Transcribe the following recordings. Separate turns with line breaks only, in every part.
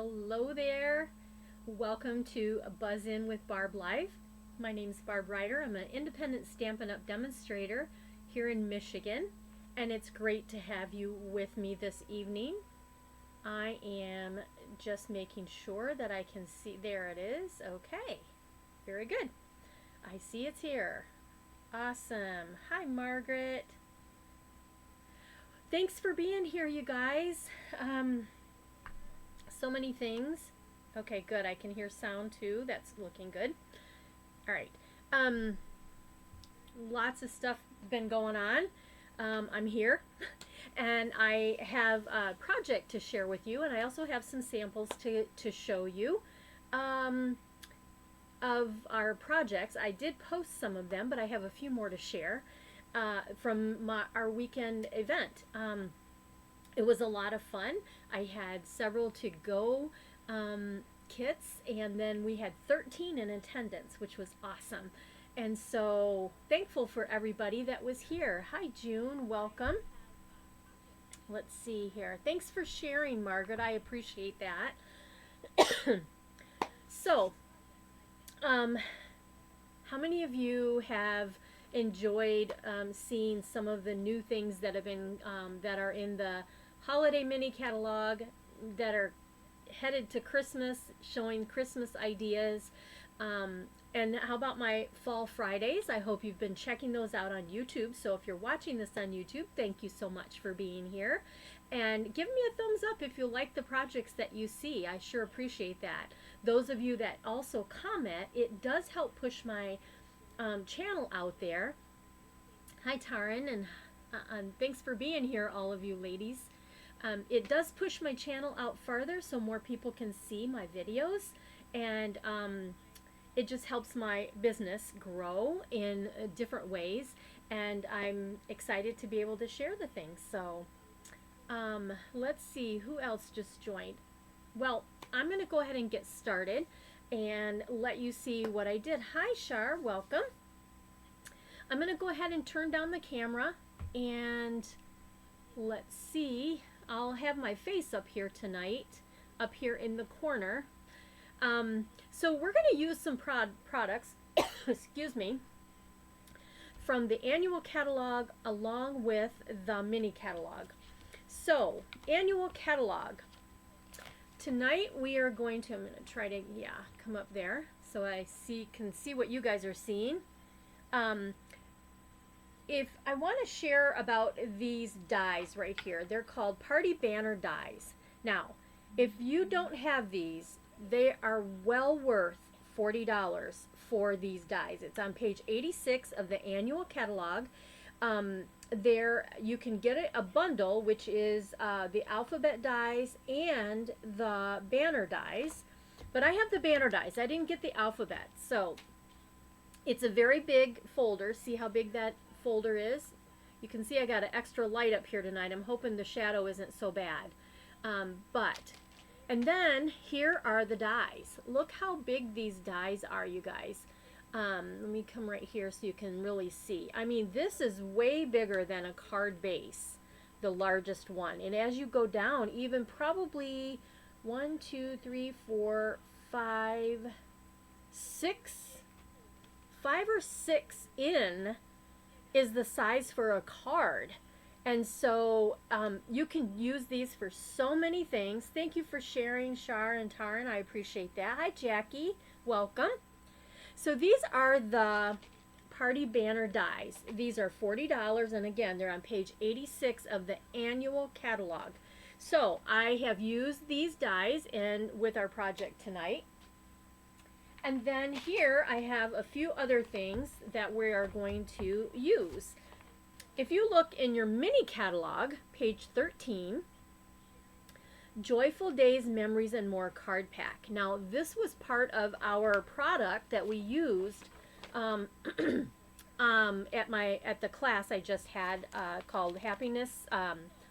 Hello there. Welcome to Buzz In with Barb Live. My name's Barb Ryder. I'm an independent Stampin' Up demonstrator here in Michigan, and it's great to have you with me this evening. I am just making sure that I can see. There it is. Okay. Very good. I see it's here. Awesome. Hi, Margaret. Thanks for being here, you guys. So many things. Okay, good. I can hear sound too. That's looking good. All right. Lots of stuff been going on. I'm here, and I have a project to share with you, and I also have some samples to show you of our projects. I did post some of them, but I have a few more to share from our weekend event. It was a lot of fun. I had several to-go kits, and then we had 13 in attendance, which was awesome. And so thankful for everybody that was here. Hi, June. Welcome. Let's see here. Thanks for sharing, Margaret. I appreciate that. So, how many of you have enjoyed seeing some of the new things that have been that are in the holiday mini catalog that are headed to Christmas, showing Christmas ideas? And how about my Fall Fridays? I hope you've been checking those out on YouTube. So if you're watching this on YouTube, thank you so much for being here. And give me a thumbs up if you like the projects that you see. I sure appreciate that. Those of you that also comment, it does help push my channel out there. Hi, Taryn, and thanks for being here, all of you ladies. It does push my channel out farther so more people can see my videos, and it just helps my business grow in different ways, and I'm excited to be able to share the things. So let's see, who else just joined? Well, I'm going to go ahead and get started and let you see what I did. Hi, Shar, welcome. I'm going to go ahead and turn down the camera, and let's see. I'll have my face up here tonight, up here in the corner. So we're going to use some products, excuse me, from the annual catalog along with the mini catalog. So, annual catalog. Tonight we are going to, I'm going to try to, come up there so I can see what you guys are seeing. If I want to share about these dies right here, they're called Party Banner dies. Now, if you don't have these, they are well worth $40 for these dies. It's on page 86 of the annual catalog. There you can get a bundle, which is the alphabet dies and the banner dies. But I have the banner dies. I didn't get the alphabet. So it's a very big folder. See how big that folder is? You can see I got an extra light up here tonight. I'm hoping the shadow isn't so bad. And then here are the dies. Look how big these dies are, you guys. Let me come right here so you can really see. I mean, this is way bigger than a card base, the largest one. And as you go down, even probably 1, 2, 3, 4, 5, 6, 5 or 6 in is the size for a card. And so you can use these for so many things. Thank you for sharing, Shar and Taryn. I appreciate that. Hi, Jackie. Welcome. So these are the Party Banner dies. These are $40, and again, they're on page 86 of the annual catalog. So I have used these dies with our project tonight. And then here I have a few other things that we are going to use. If you look in your mini catalog, page 13, Joyful Days, Memories, and More card pack. Now, this was part of our product that we used at the class I just had called Happiness,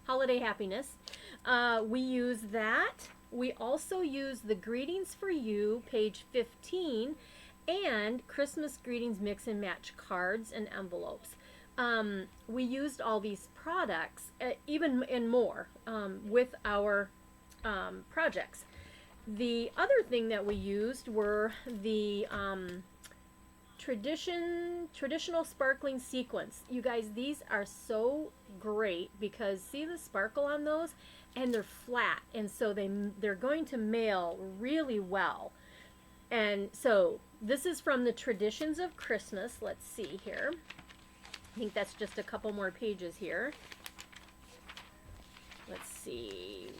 Holiday Happiness. We use that. We also use the Greetings for You, page 15, and Christmas Greetings Mix and Match cards and envelopes. We used all these products, even and more, with our projects. The other thing that we used were the traditional sparkling sequins. You guys, these are so great because see the sparkle on those, and they're flat, and so they're going to mail really well. And so this is from the Traditions of Christmas. Let's see here. I think that's just a couple more pages here. Let's see.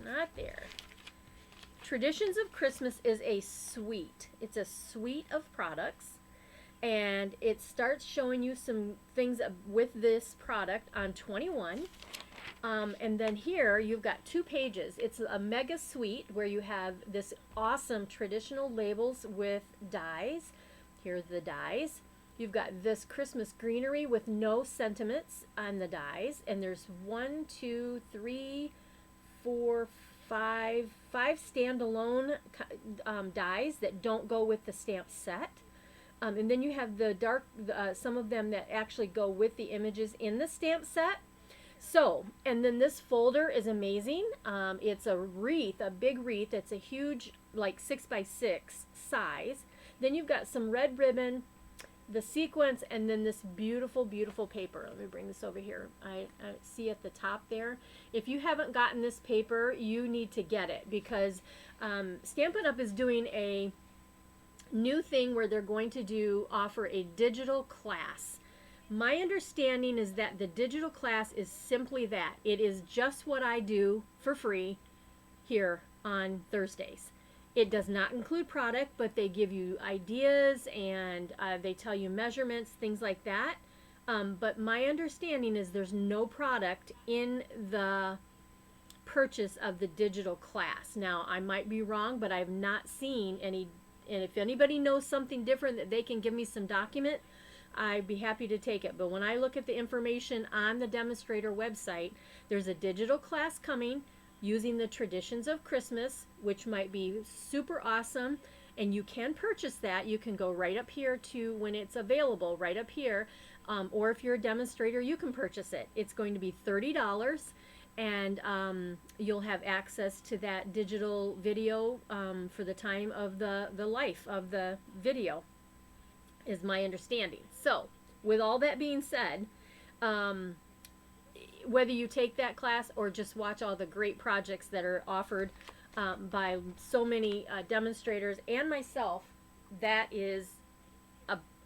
Not there. Traditions of Christmas is a suite. It's a suite of products, and it starts showing you some things with this product on 21. And then here you've got 2 pages. It's a mega suite where you have this awesome traditional labels with dies. Here's the dies. You've got this Christmas greenery with no sentiments on the dies, and there's 1, 2, 3, 4, 5 standalone dies that don't go with the stamp set. And then you have the dark, some of them that actually go with the images in the stamp set. So, and then this folder is amazing. It's a wreath, a big wreath. It's a huge, like 6x6 size. Then you've got some red ribbon, the sequence, and then this beautiful, beautiful paper. Let me bring this over here. I see at the top there. If you haven't gotten this paper, you need to get it because Stampin' Up! Is doing a new thing where they're going to offer a digital class. My understanding is that the digital class is simply that. It is just what I do for free here on Thursdays. It does not include product, but they give you ideas and they tell you measurements, things like that. But my understanding is there's no product in the purchase of the digital class. Now, I might be wrong, but I've not seen any, and if anybody knows something different that they can give me some document, I'd be happy to take it. But when I look at the information on the demonstrator website, there's a digital class coming using the Traditions of Christmas, which might be super awesome, and you can purchase that. You can go right up here to when it's available, right up here, or if you're a demonstrator, you can purchase it. It's going to be $30, and you'll have access to that digital video for the time of the life of the video, is my understanding. So, with all that being said, whether you take that class or just watch all the great projects that are offered by so many demonstrators and myself, that is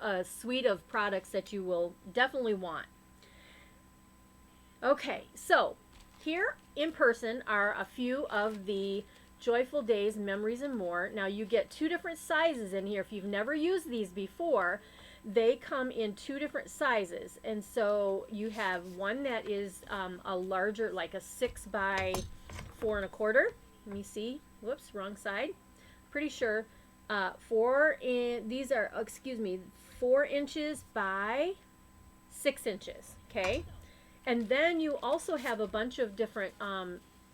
a suite of products that you will definitely want. Okay, so here in person are a few of the Joyful Days, Memories, and More. Now you get 2 different sizes in here. If you've never used these before, they come in 2 different sizes. And so you have one that is a larger, like a 6 by 4 1/4. Let me see. Whoops, wrong side. Pretty sure. These are, 4 inches by 6 inches. Okay. And then you also have a bunch of different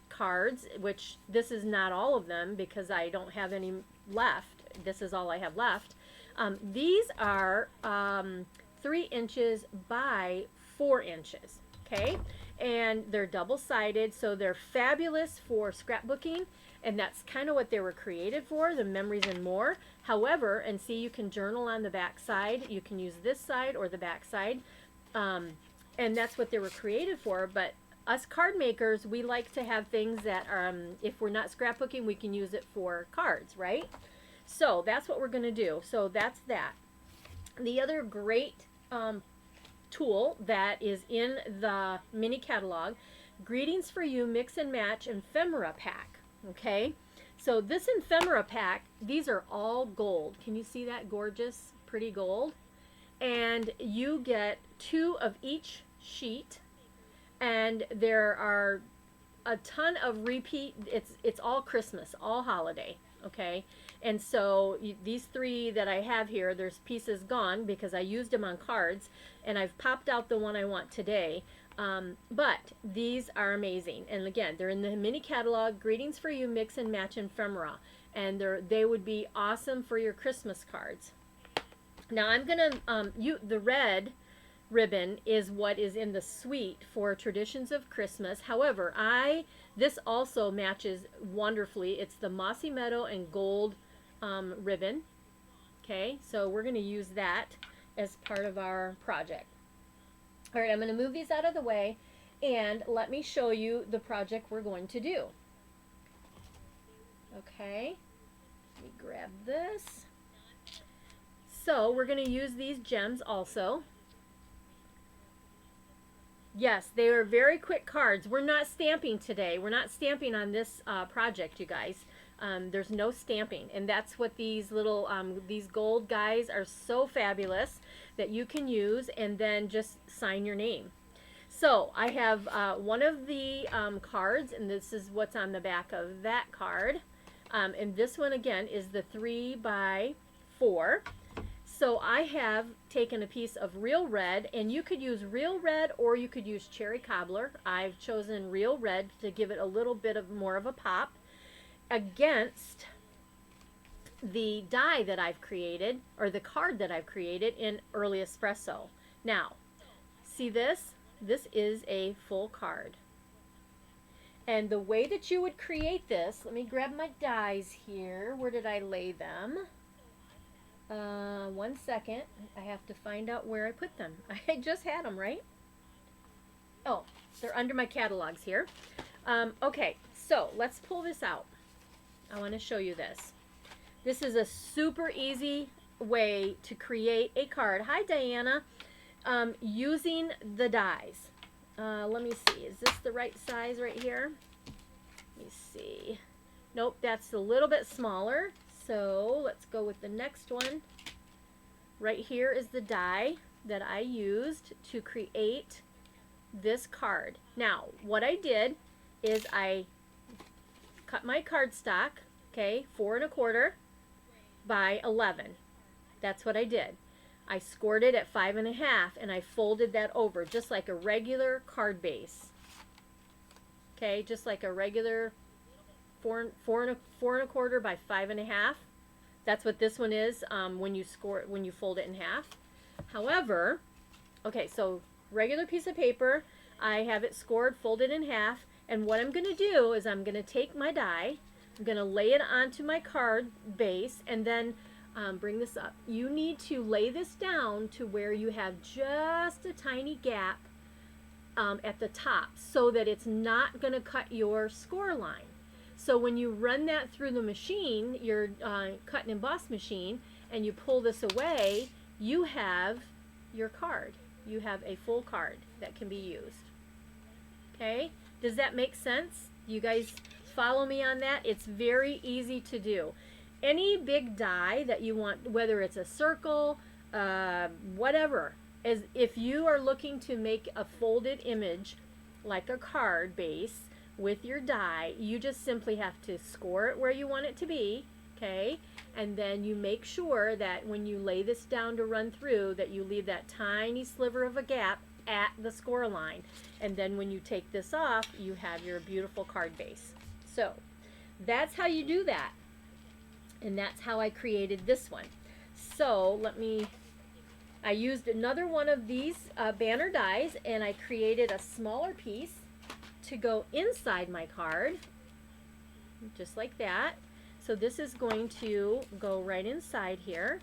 cards, which this is not all of them because I don't have any left. This is all I have left. These are 3 inches by 4 inches, okay? And they're double-sided, so they're fabulous for scrapbooking, and that's kind of what they were created for, the Memories and More. However, and see, you can journal on the back side. You can use this side or the back side, and that's what they were created for. But us card makers, we like to have things that are, if we're not scrapbooking, we can use it for cards, right? So that's what we're going to do. So that's that. The other great tool that is in the mini catalog, Greetings for You Mix and Match Ephemera Pack. Okay, so this ephemera pack, these are all gold. Can you see that gorgeous, pretty gold? And you get 2 of each sheet. And there are a ton of repeat. It's all Christmas, all holiday, okay? And so these 3 that I have here, there's pieces gone because I used them on cards, and I've popped out the one I want today. But these are amazing. And again, they're in the mini catalog, Greetings for You Mix and Match Ephemera. And they would be awesome for your Christmas cards. Now I'm gonna, the red ribbon is what is in the suite for Traditions of Christmas. However, this also matches wonderfully. It's the Mossy Meadow and Gold ribbon. Okay, so we're going to use that as part of our project. All right, I'm going to move these out of the way and let me show you the project we're going to do. Okay, let me grab this. So we're going to use these gems also. Yes, they are very quick cards. We're not stamping today. We're not stamping on this project, you guys. There's no stamping, and that's what these little these gold guys are so fabulous that you can use and then just sign your name. So I have one of the cards, and this is what's on the back of that card. And this one again is the 3x4. So I have taken a piece of real red, and you could use real red or you could use cherry cobbler. I've chosen real red to give it a little bit of more of a pop against the die that I've created, or the card that I've created in Early Espresso. Now, see this? This is a full card. And the way that you would create this, let me grab my dies here. Where did I lay them? 1 second. I have to find out where I put them. I just had them, right? Oh, they're under my catalogs here. Okay, so let's pull this out. I want to show you this. This is a super easy way to create a card. Hi, Diana. Using the dies. Let me see. Is this the right size right here? Let me see. Nope, that's a little bit smaller. So let's go with the next one. Right here is the die that I used to create this card. Now, what I did is I cut my cardstock, okay, 4 1/4 by 11. That's what I did. I scored it at 5 1/2, and I folded that over just like a regular card base. Okay, just like a regular 4 1/4 by 5 1/2. That's what this one is when you fold it in half. However, okay, so regular piece of paper, I have it scored, folded in half, and what I'm going to do is I'm going to take my die, I'm going to lay it onto my card base, and then bring this up. You need to lay this down to where you have just a tiny gap at the top so that it's not going to cut your score line. So when you run that through the machine, your cut and emboss machine, and you pull this away, you have your card. You have a full card that can be used. Okay? Does that make sense? You guys follow me on that? It's very easy to do. Any big die that you want, whether it's a circle, whatever, as if you are looking to make a folded image like a card base with your die, you just simply have to score it where you want it to be, okay? And then you make sure that when you lay this down to run through, that you leave that tiny sliver of a gap at the score line. And then when you take this off, you have your beautiful card base. So that's how you do that. And that's how I created this one. So I used another one of these banner dies, and I created a smaller piece to go inside my card, just like that. So this is going to go right inside here,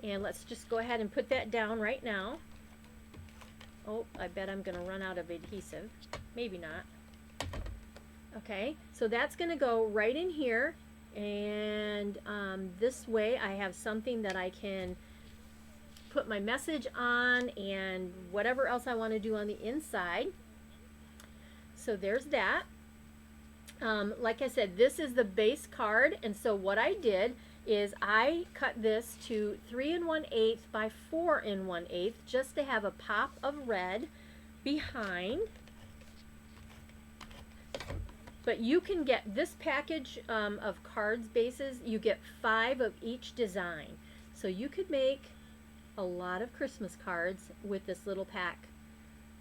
and let's just go ahead and put that down right now. Oh, I bet I'm going to run out of adhesive. Maybe not. Okay, so that's going to go right in here, and this way I have something that I can put my message on and whatever else I want to do on the inside. So there's that. Like I said, this is the base card, and so what I did is I cut this to 3 1/8 by 4 1/8 just to have a pop of red behind. But you can get this package of cards bases, you get 5 of each design. So you could make a lot of Christmas cards with this little pack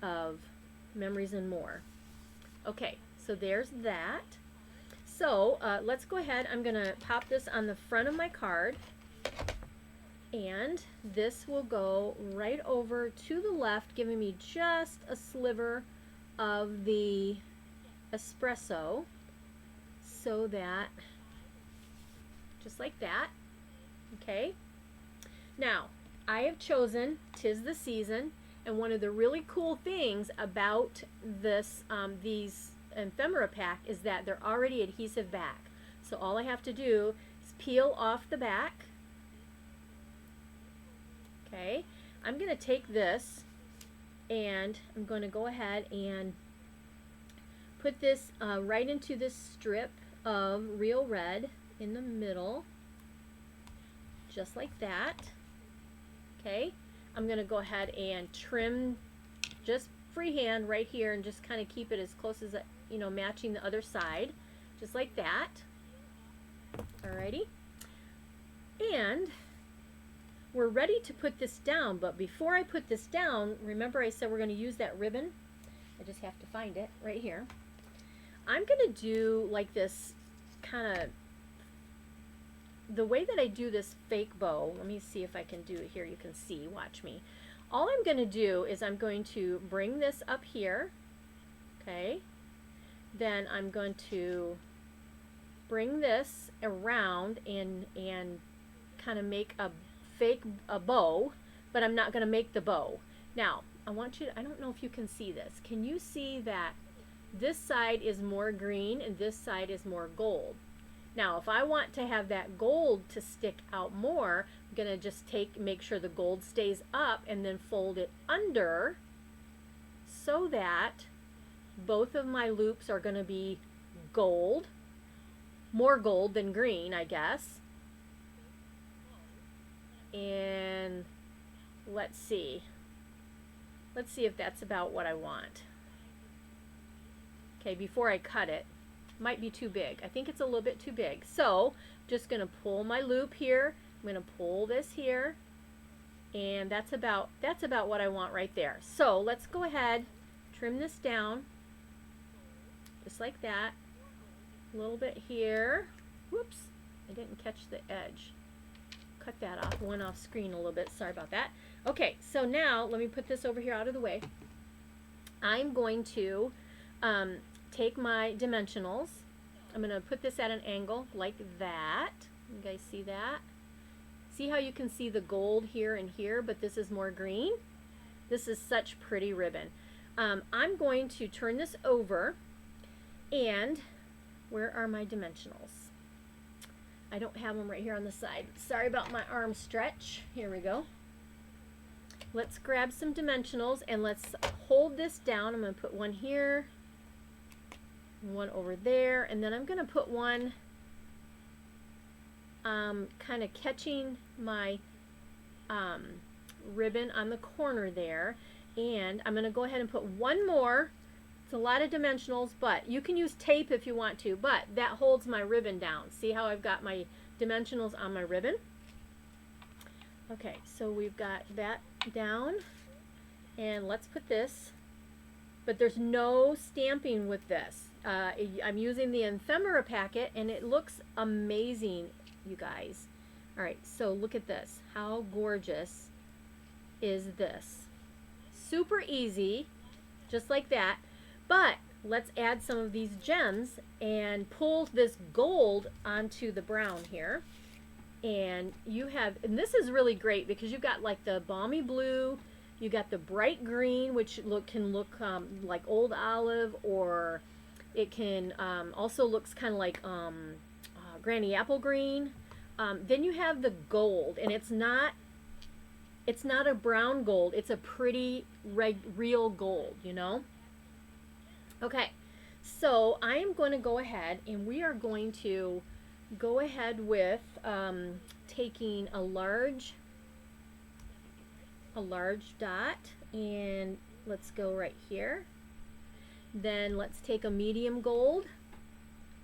of Memories and More. Okay, so there's that. So let's go ahead. I'm going to pop this on the front of my card. And this will go right over to the left, giving me just a sliver of the espresso, so that, just like that, okay? Now, I have chosen 'Tis the Season, and one of the really cool things about this, these ephemera pack is that they're already adhesive back. So all I have to do is peel off the back. Okay, I'm going to take this and I'm going to go ahead and put this right into this strip of real red in the middle, just like that. Okay, I'm going to go ahead and trim just freehand right here and just kind of keep it as close as, you know, matching the other side, just like that. Alrighty, and we're ready to put this down, but before I put this down, remember I said we're going to use that ribbon. I just have to find it right here. I'm going to do like this kind of, the way that I do this fake bow, let me see if I can do it here. You can see, watch me. All I'm going to do is I'm going to bring this up here, okay? Then I'm going to bring this around and kind of make a bow, but I'm not going to make the bow. Now, I want you to, I don't know if you can see this. Can you see that this side is more green and this side is more gold? Now, if I want to have that gold to stick out more, I'm going to just make sure the gold stays up and then fold it under so that both of my loops are going to be gold, more gold than green, I guess. And let's see if that's about what I want. Okay, before I cut it, might be too big. I think it's a little bit too big. So just gonna pull my loop here. I'm gonna pull this here, and that's about what I want right there. So let's go ahead, trim this down, just like that. A little bit here. Whoops, I didn't catch the edge. Cut that off, went off screen a little bit, sorry about that. Okay, so now let me put this over here out of the way. I'm going to take my dimensionals. I'm going to put this at an angle like that. You guys see that? See how you can see the gold here and here, but this is more green? This is such pretty ribbon. I'm going to turn this over, and where are my dimensionals? I don't have them right here on the side. Sorry about my arm stretch. Here we go. Let's grab some dimensionals and let's hold this down. I'm going to put one here, one over there, and then I'm going to put one kind of catching my ribbon on the corner there. And I'm going to go ahead and put one more. It's a lot of dimensionals, but you can use tape if you want to, but that holds my ribbon down. See how I've got my dimensionals on my ribbon? Okay, so we've got that down, and let's put this, but there's no stamping with this. I'm using the ephemera packet, and it looks amazing, you guys. All right, so look at this. How gorgeous is this? Super easy, just like that. But let's add some of these gems and pull this gold onto the brown here. And you have, and this is really great because you've got like the balmy blue, you got the bright green, which can look like old olive, or it can also looks kind of like granny apple green. Then you have the gold, and it's not a brown gold, it's a pretty real gold, you know. Okay, so I am going to go ahead and we are going to go ahead with taking a large dot, and let's go right here. Then let's take a medium gold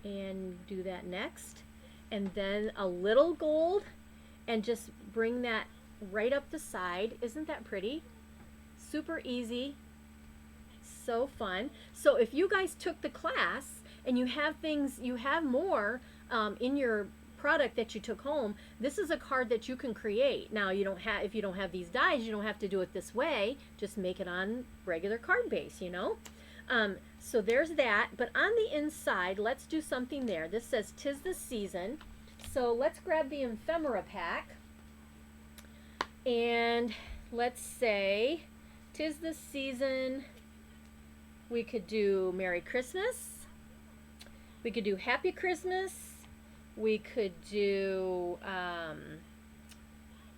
and do that next, and then a little gold and just bring that right up the side. Isn't that pretty? Super easy. So fun. So if you guys took the class and you have things, you have more in your product that you took home, this is a card that you can create. Now, you don't have, if you don't have these dies, you don't have to do it this way. Just make it on regular card base, you know. So there's that. But on the inside, let's do something there. This says 'Tis the Season. So let's grab the Ephemera Pack. And let's say 'Tis the Season. We could do Merry Christmas. We could do Happy Christmas. We could do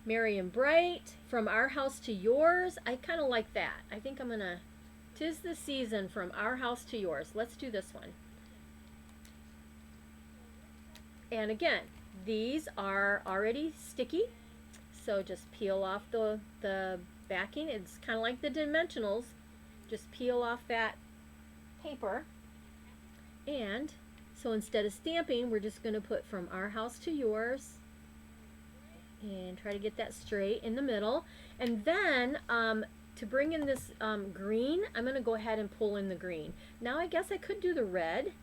Merry and Bright, From Our House to Yours. I kind of like that. I think I'm going to 'Tis the Season, From Our House to Yours. Let's do this one. And again, these are already sticky, so just peel off the backing. It's kind of like the dimensionals. Just peel off that paper. And so instead of stamping, we're just going to put From Our House to Yours. And try to get that straight in the middle. And then to bring in this green, I'm going to go ahead and pull in the green. Now I guess I could do the red.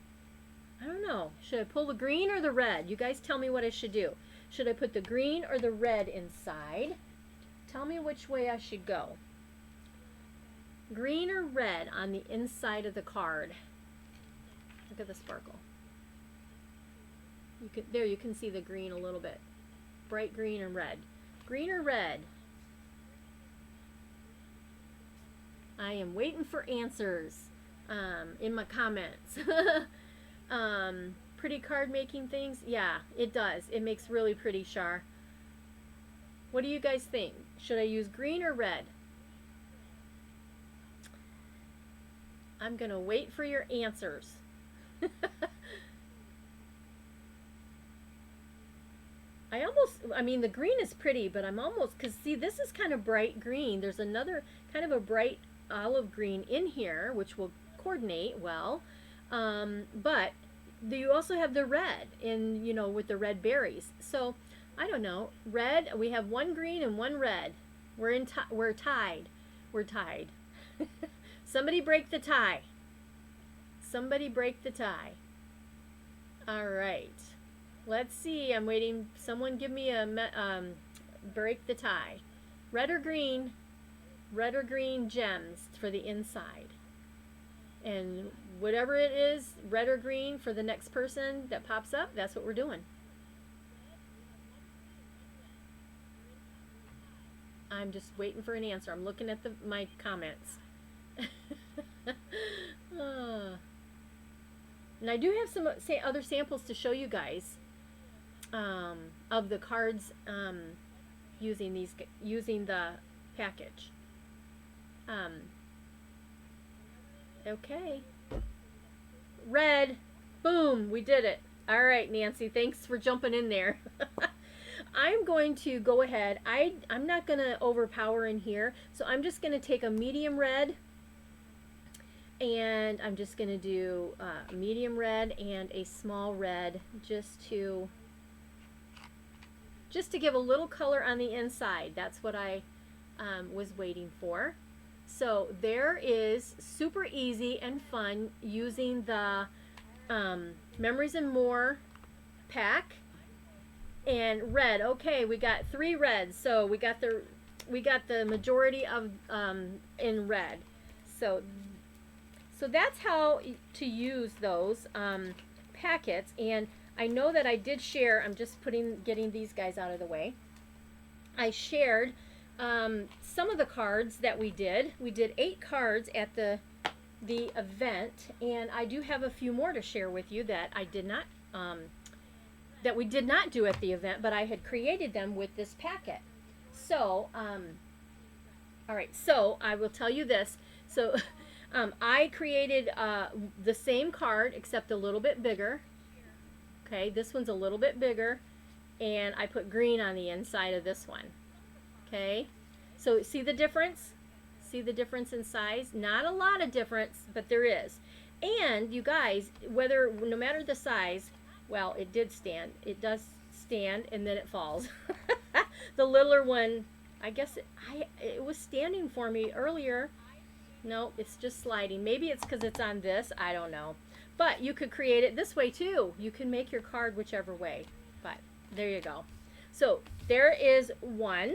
I don't know. Should I pull the green or the red? You guys tell me what I should do. Should I put the green or the red inside? Tell me which way I should go. Green or red on the inside of the card. Look at the sparkle. There you can see the green a little bit. Bright green and red. Green or red? I am waiting for answers in my comments. Pretty card making things? Yeah, it does. It makes really pretty, Char. What do you guys think? Should I use green or red? I'm going to wait for your answers. I mean, the green is pretty, but I'm almost, because see, this is kind of bright green. There's another kind of a bright olive green in here, which will coordinate well. But you also have the red in, you know, with the red berries. So, I don't know. Red, we have one green and one red. We're tied. We're tied. Somebody break the tie. Somebody break the tie. All right. Let's see. I'm waiting. Someone give me a break the tie. Red or green? Red or green gems for the inside. And whatever it is, red or green for the next person that pops up, that's what we're doing. I'm just waiting for an answer. I'm looking at my comments. And I do have some other samples to show you guys of the cards using the package. Okay. Red. Boom. We did it. All right, Nancy. Thanks for jumping in there. I'm going to go ahead. I'm not going to overpower in here. So I'm just going to take a medium red. And I'm just going to do a medium red and a small red just to give a little color on the inside. That's what I was waiting for. So there is super easy and fun using the Memories and More pack. And red. Okay, we got 3 reds. So we got the majority of in red. So that's how to use those packets. And I know that I did share. I'm just getting these guys out of the way. I shared some of the cards that we did. We did 8 cards at the event, and I do have a few more to share with you that I did not that we did not do at the event, but I had created them with this packet. So all right, so I will tell you this. So I created the same card except a little bit bigger. Okay, this one's a little bit bigger, and I put green on the inside of this one. Okay, so see the difference? See the difference in size? Not a lot of difference, but there is. And you guys, no matter the size, well, it did stand. It does stand, and then it falls. The littler one, I guess it was standing for me earlier. No, it's just sliding. Maybe it's because it's on this. I don't know. But you could create it this way too. You can make your card whichever way. But There you go. So there is one.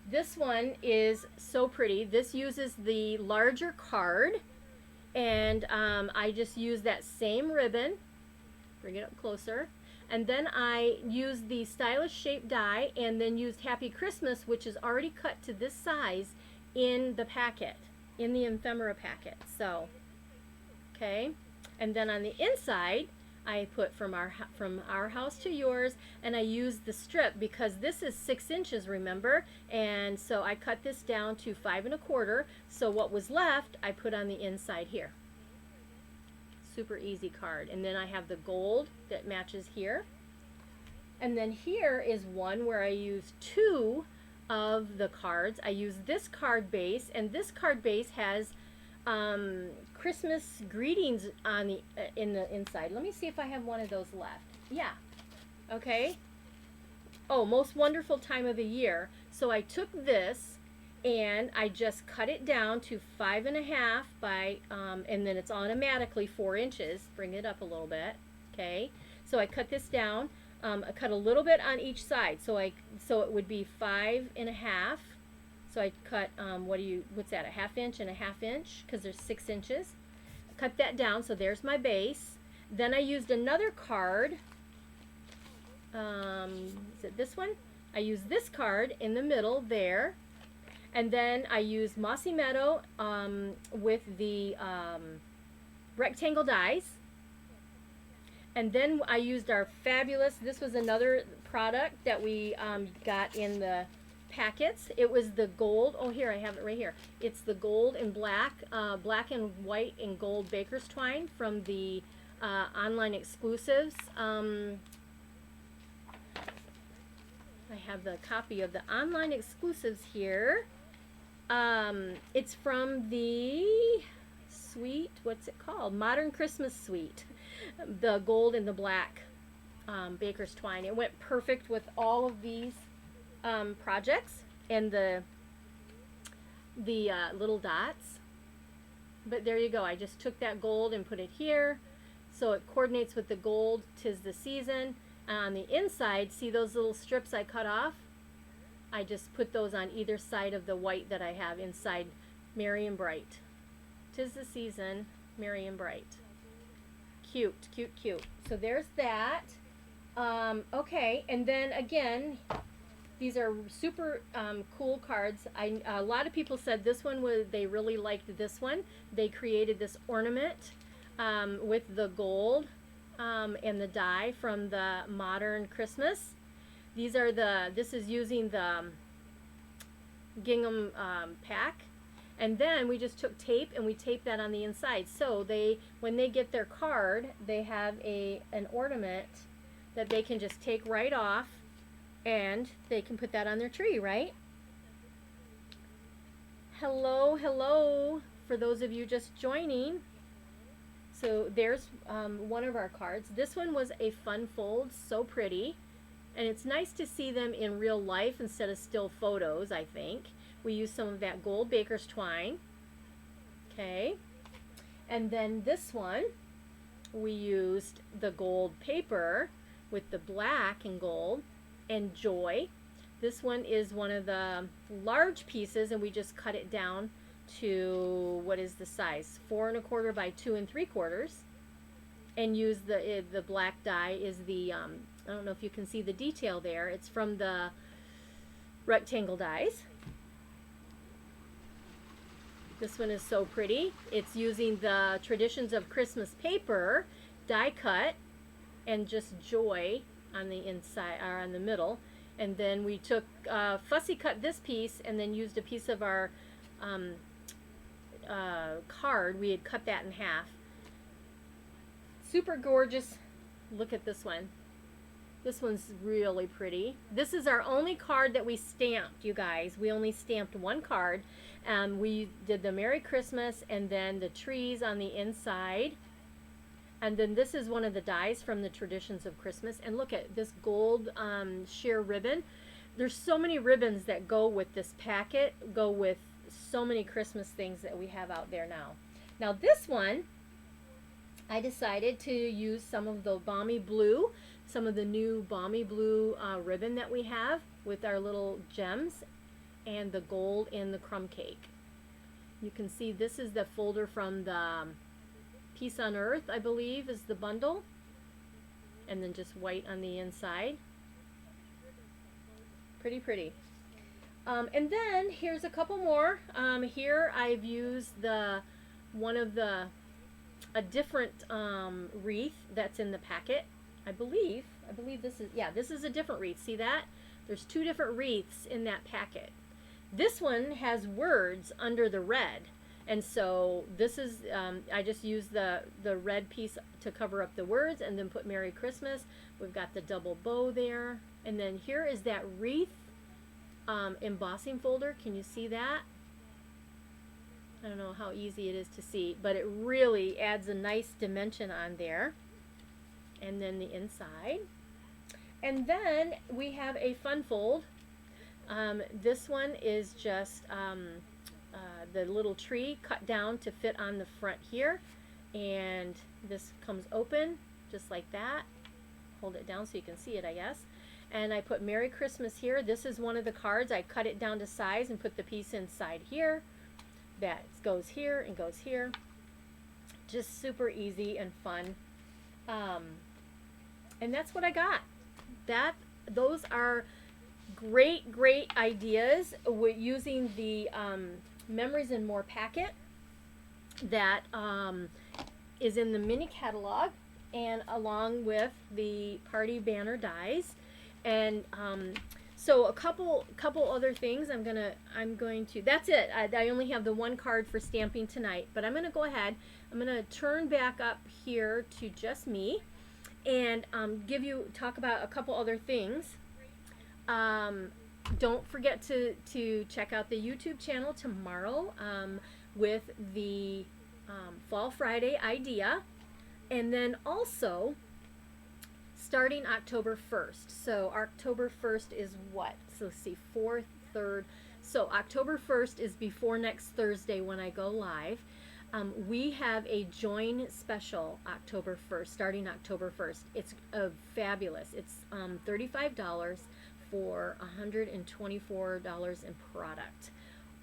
This one is so pretty. This uses the larger card, and I just use that same ribbon. Bring it up closer. And then I used the stylish shape die, and then used Happy Christmas, which is already cut to this size, in the packet, in the ephemera packet. So, okay. And then on the inside, I put from our house to yours, and I used the strip because this is 6 inches, remember? And so I cut this down to 5 1/4. So what was left, I put on the inside here. Super easy card. And then I have the gold that matches here. And then here is one where I use 2 of the cards. I use this card base, and this card base has Christmas greetings on the in the inside. Let me see if I have one of those left. Yeah. Okay. Oh, most wonderful time of the year. So I took this and I just cut it down to 5 1/2 by and then it's automatically 4 inches. Bring it up a little bit. Okay. So I cut this down. I cut a little bit on each side. So it would be 5 1/2. So I cut, what's that, a 1/2 inch and a 1/2 inch, because there's 6 inches. Cut that down, so there's my base. Then I used another card. Is it this one? I used this card in the middle there. And then I used Mossy Meadow with the rectangle dies. And then I used our fabulous, this was another product that we got in the packets. It was the gold. Oh, here I have it right here. It's the gold and black, black and white and gold baker's twine from the online exclusives. I have the copy of the online exclusives here. It's from the suite. What's it called? Modern Christmas Suite. The gold and the black baker's twine. It went perfect with all of these projects and the little dots. But there you go. I just took that gold and put it here, so it coordinates with the gold. 'Tis the season. On the inside, see those little strips I cut off? I just put those on either side of the white that I have inside Merry and Bright. 'Tis the season, Merry and Bright. Cute, cute, cute. So there's that. Okay, and then again, these are super cool cards. A lot of people said this one they really liked this one. They created this ornament with the gold and the die from the Modern Christmas. This is using the gingham pack. And then we just took tape and we taped that on the inside. So when they get their card, they have an ornament that they can just take right off, and they can put that on their tree, right? Hello, hello, for those of you just joining. So there's one of our cards. This one was a fun fold, so pretty. And it's nice to see them in real life instead of still photos, I think. We used some of that gold baker's twine. Okay. And then this one, we used the gold paper with the black and gold and joy. This one is one of the large pieces, and we just cut it down to, what is the size? 4 1/4 by 2 3/4. And use the black die is the, I don't know if you can see the detail there. It's from the rectangle dies. This one is so pretty. It's using the Traditions of Christmas paper, die cut, and just joy on the inside, or on the middle. And then we took, fussy cut this piece, and then used a piece of our card. We had cut that in half. Super gorgeous. Look at this one. This one's really pretty. This is our only card that we stamped, you guys. We only stamped one card. We did the Merry Christmas and then the trees on the inside. And then this is one of the dies from the Traditions of Christmas. And look at this gold sheer ribbon. There's so many ribbons that go with this packet, go with so many Christmas things that we have out there now. Now this one, I decided to use some of the Balmy Blue some of the new balmy blue ribbon that we have with our little gems and the gold in the crumb cake. You can see this is the folder from the Peace on Earth, I believe, is the bundle. And then just white on the inside. Pretty pretty. And then here's a couple more. Here I've used a different wreath that's in the packet. I believe this is, yeah, this is a different wreath. See that? There's two different wreaths in that packet. This one has words under the red. And so this is, I just used the red piece to cover up the words and then put Merry Christmas. We've got the double bow there. And then here is that wreath embossing folder. Can you see that? I don't know how easy it is to see, but it really adds a nice dimension on there. And then the inside. And then we have a fun fold. This one is just the little tree cut down to fit on the front here, and this comes open just like that. Hold it down so you can see it, I guess. And I put Merry Christmas here. This is one of the cards. I cut it down to size and put the piece inside here. That goes here and goes here. Just super easy and fun. And that's what I got. Those are great ideas with using the Memories and More packet that is in the mini catalog, and along with the party banner dies. And so a couple other things I'm going to, that's it. I only have the one card for stamping tonight, but I'm going to go ahead. I'm going to turn back up here to just me and talk about a couple other things. Don't forget to check out the YouTube channel tomorrow with the Fall Friday idea. And then also starting October 1st. So October 1st is what? So let's see, 4th, 3rd. So October 1st is before next Thursday when I go live. We have a join special October 1st, starting October 1st. It's fabulous. It's $35 for $124 in product.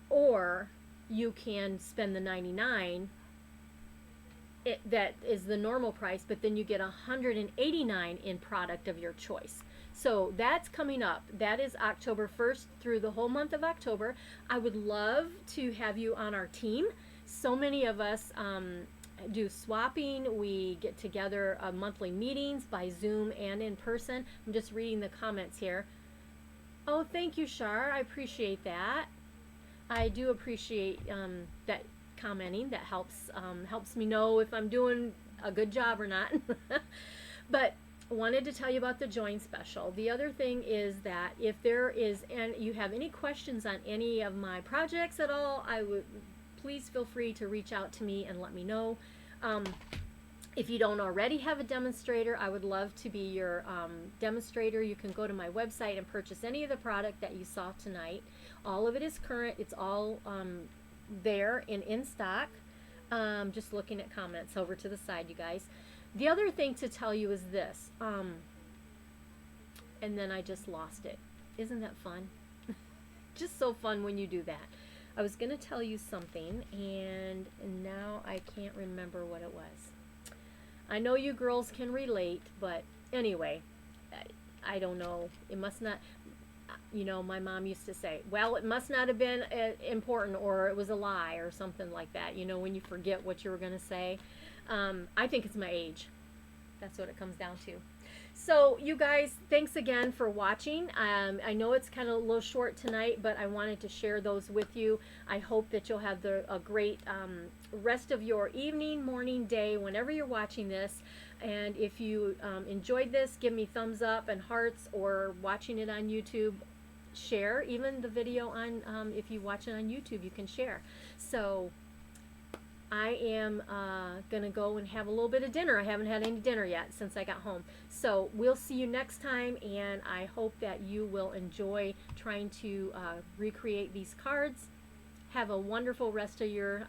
Or you can spend the $99. That is the normal price, but then you get $189 in product of your choice. So that's coming up. That is October 1st through the whole month of October. I would love to have you on our team. So many of us do swapping. We get together monthly meetings by Zoom and in person. I'm just reading the comments here. Oh, thank you, Shar. I appreciate that. I do appreciate that commenting. That helps me know if I'm doing a good job or not. But wanted to tell you about the join special. The other thing is that if there is, and you have any questions on any of my projects at all, please feel free to reach out to me and let me know. If you don't already have a demonstrator, I would love to be your demonstrator. You can go to my website and purchase any of the product that you saw tonight. All of it is current. It's all there and in stock. Just looking at comments over to the side, you guys. The other thing to tell you is this, and then I just lost it. Isn't that fun? Just so fun when you do that. I was going to tell you something, and now I can't remember what it was. I know you girls can relate, but anyway, I don't know. It must not, you know, my mom used to say, well, it must not have been important, or it was a lie, or something like that, you know, when you forget what you were going to say. I think it's my age. That's what it comes down to. So you guys, thanks again for watching. I know it's kind of a little short tonight, but I wanted to share those with you. I hope that you'll have a great rest of your evening, morning, day, whenever you're watching this. And if you enjoyed this, give me thumbs up and hearts, or watching it on YouTube, share. Even the video on, if you watch it on YouTube, you can share. So I am going to go and have a little bit of dinner. I haven't had any dinner yet since I got home. So we'll see you next time, and I hope that you will enjoy trying to recreate these cards. Have a wonderful rest of your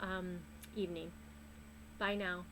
evening. Bye now.